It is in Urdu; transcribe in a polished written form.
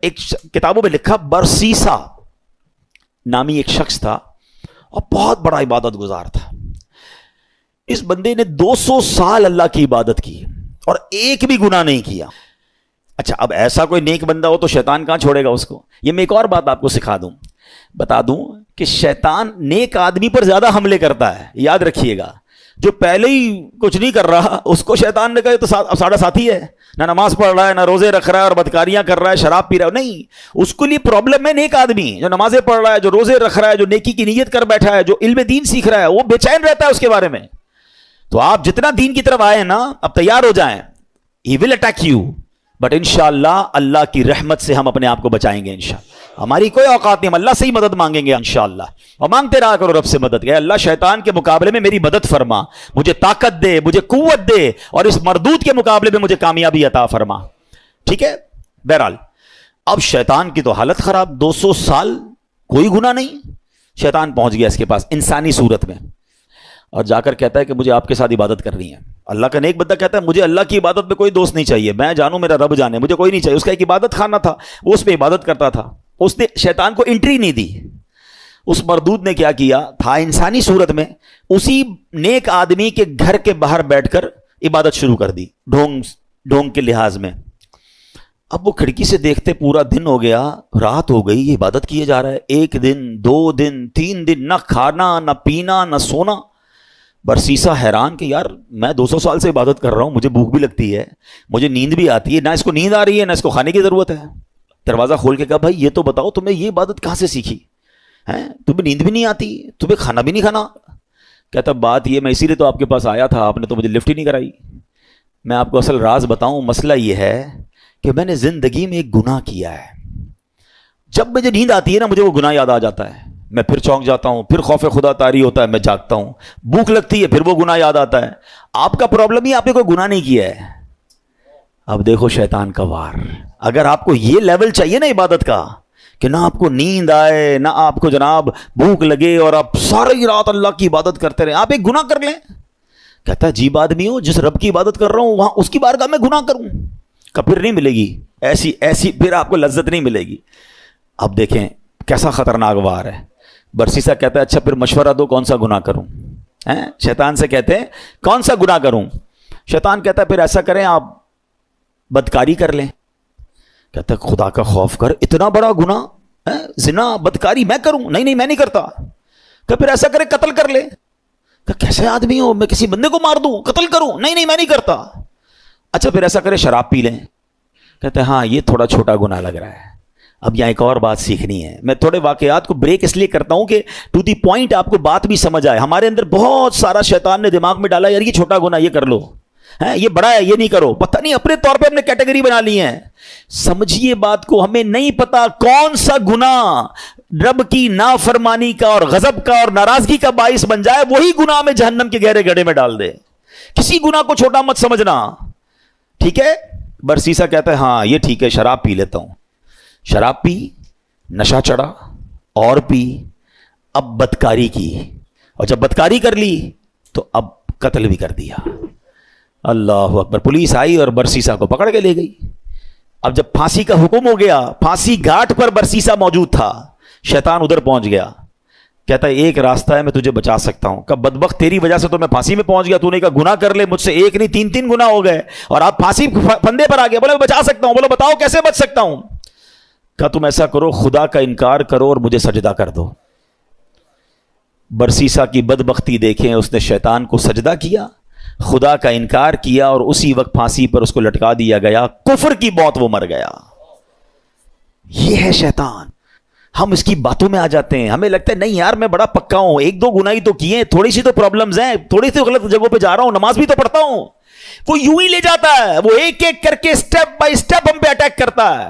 ایک کتابوں میں لکھا برسیسا نامی ایک شخص تھا اور بہت بڑا عبادت گزار تھا. اس بندے نے 200 سال اللہ کی عبادت کی اور ایک بھی گناہ نہیں کیا. اچھا اب ایسا کوئی نیک بندہ ہو تو شیطان کہاں چھوڑے گا اس کو. یہ میں ایک اور بات آپ کو بتا دوں کہ شیطان نیک آدمی پر زیادہ حملے کرتا ہے. یاد رکھیے گا, جو پہلے ہی کچھ نہیں کر رہا اس کو شیطان نے کہا تو ساڑھا ساتھی ہے, نہ نماز پڑھ رہا ہے, نہ روزے رکھ رہا ہے اور بدکاریاں کر رہا ہے, شراب پی رہا ہے. نہیں, اس کے لیے پرابلم ہے نیک آدمی جو نمازیں پڑھ رہا ہے, جو روزے رکھ رہا ہے, جو نیکی کی نیت کر بیٹھا ہے, جو علم دین سیکھ رہا ہے, وہ بے چین رہتا ہے اس کے بارے میں. تو آپ جتنا دین کی طرف آئے نا, اب تیار ہو جائیں. He will attack you, but انشاءاللہ اللہ کی رحمت سے ہم اپنے آپ کو بچائیں گے انشاءاللہ. ہماری کوئی اوقات نہیں, ہم اللہ سے ہی مدد مانگیں گے انشاءاللہ, اور مانگتے رہا کرو رب سے مدد. کہ اللہ شیطان کے مقابلے میں میری مدد فرما, مجھے طاقت دے, مجھے قوت دے, اور اس مردود کے مقابلے میں مجھے کامیابی عطا فرما. ٹھیک ہے. بہرحال اب شیطان کی تو حالت خراب, 200 سال کوئی گناہ نہیں. شیطان پہنچ گیا اس کے پاس انسانی صورت میں اور جا کر کہتا ہے کہ مجھے آپ کے ساتھ عبادت کرنی ہے. اللہ کا نیک بندہ کہتا ہے مجھے اللہ کی عبادت میں کوئی دوست نہیں چاہیے, میں جانوں میرا رب جانے, مجھے کوئی نہیں چاہیے. اس کا ایک عبادت خانہ تھا, وہ اس میں عبادت کرتا تھا. اس نے شیطان کو انٹری نہیں دی. اس مردود نے کیا کیا تھا, انسانی صورت میں اسی نیک آدمی کے گھر کے باہر بیٹھ کر عبادت شروع کر دی, ڈھونگ کے لحاظ میں. اب وہ کھڑکی سے دیکھتے پورا دن ہو گیا, رات ہو گئی, یہ عبادت کیے جا رہا ہے. 1 دن 2 دن 3 دن, نہ کھانا نہ پینا نہ سونا. برسیسا حیران کہ یار میں 200 سال سے عبادت کر رہا ہوں, مجھے بھوک بھی لگتی ہے, مجھے نیند بھی آتی ہے, نہ اس کو نیند آ رہی ہے نہ اس کو کھانے کی ضرورت ہے. دروازہ کھول کے کہا بھائی یہ تو بتاؤ تمہیں یہ عبادت کہاں سے سیکھی ہے, تمہیں نیند بھی نہیں آتی, تمہیں کھانا بھی نہیں کھانا. کہتا بات یہ میں اسی لیے تو آپ کے پاس آیا تھا, آپ نے تو مجھے لفٹ ہی نہیں کرائی. میں آپ کو اصل راز بتاؤں, مسئلہ یہ ہے کہ میں نے زندگی میں ایک گناہ کیا ہے. جب مجھے نیند آتی ہے نا مجھے وہ گناہ یاد آ جاتا ہے, میں پھر چونک جاتا ہوں, پھر خوف خدا طاری ہوتا ہے, میں جاگتا ہوں. بھوک لگتی ہے پھر وہ گناہ یاد آتا ہے. آپ کا پرابلم ہی آپ نے کوئی گناہ نہیں کیا ہے. اب دیکھو شیطان کا وار. اگر آپ کو یہ لیول چاہیے نا عبادت کا کہ نہ آپ کو نیند آئے نہ آپ کو جناب بھوک لگے اور آپ ساری رات اللہ کی عبادت کرتے رہیں, آپ ایک گناہ کر لیں. کہتا ہے عجیب آدمی ہو, جس رب کی عبادت کر رہا ہوں وہاں اس کی بارگاہ میں گناہ کروں, کہ پھر نہیں ملے گی ایسی پھر آپ کو لذت نہیں ملے گی. اب دیکھیں کیسا خطرناک وار ہے. برسیسا کہتا ہے اچھا پھر مشورہ دو کون سا گناہ کروں. شیطان سے کہتے ہیں کون سا گناہ کروں. شیطان کہتا ہے پھر ایسا کریں آپ بدکاری کر لیں. کہتا ہے خدا کا خوف کر, اتنا بڑا گناہ زنا بدکاری میں کروں؟ نہیں میں نہیں کرتا. کہ پھر ایسا کریں قتل کر لیں. کہ کیسے آدمی ہو, میں کسی بندے کو مار دوں قتل کروں؟ نہیں میں نہیں کرتا. اچھا پھر ایسا کریں شراب پی لیں. کہتے ہیں ہاں یہ تھوڑا چھوٹا گناہ لگ رہا ہے. اب یہاں ایک اور بات سیکھنی ہے. میں تھوڑے واقعات کو بریک اس لیے کرتا ہوں کہ ٹو دی پوائنٹ آپ کو بات بھی سمجھ آئے. ہمارے اندر بہت سارا شیطان نے دماغ میں ڈالا یار یہ چھوٹا گناہ یہ کر لو, یہ بڑا ہے یہ نہیں کرو. پتہ نہیں اپنے طور پہ ہم نے کیٹیگری بنا لی ہے. سمجھیے بات کو, ہمیں نہیں پتا کون سا گناہ رب کی نافرمانی کا اور غضب کا اور ناراضگی کا باعث بن جائے, وہی گناہ میں جہنم کے گہرے گڑھے میں ڈال دے. کسی گناہ کو چھوٹا مت سمجھنا. ٹھیک ہے. برسیسا کہتا ہے ہاں یہ ٹھیک ہے شراب پی لیتا ہوں. شراب پی, نشہ چڑھا اور پی, اب بدکاری کی, اور جب بدکاری کر لی تو اب قتل بھی کر دیا. اللہ اکبر. پولیس آئی اور برسیسا کو پکڑ کے لے گئی. اب جب پھانسی کا حکم ہو گیا, پھانسی گھاٹ پر برسیسا موجود تھا. شیطان ادھر پہنچ گیا. کہتا ہے ایک راستہ ہے میں تجھے بچا سکتا ہوں. کہ بدبخت تیری وجہ سے تو میں پھانسی میں پہنچ گیا, تو نے کہا گناہ کر لے, مجھ سے ایک نہیں 3 گناہ ہو گئے اور آپ پھانسی پھندے پر آ گئے. بولے میں بچا سکتا ہوں. بولو بتاؤ کیسے بچ سکتا ہوں. کہا تم ایسا کرو خدا کا انکار کرو اور مجھے سجدہ کر دو. برسیسا کی بدبختی دیکھیں, اس نے شیطان کو سجدہ کیا, خدا کا انکار کیا, اور اسی وقت پھانسی پر اس کو لٹکا دیا گیا. کفر کی موت وہ مر گیا. یہ ہے شیطان. ہم اس کی باتوں میں آ جاتے ہیں, ہمیں لگتا ہے نہیں یار میں بڑا پکا ہوں, 1-2 گناہ ہی تو کیے, تھوڑی سی تو پرابلمز ہیں, تھوڑی سی غلط جگہوں پہ جا رہا ہوں, نماز بھی تو پڑھتا ہوں. وہ یوں ہی لے جاتا ہے, وہ ایک ایک کر کے سٹیپ بائی سٹیپ ہم پہ اٹیک کرتا ہے.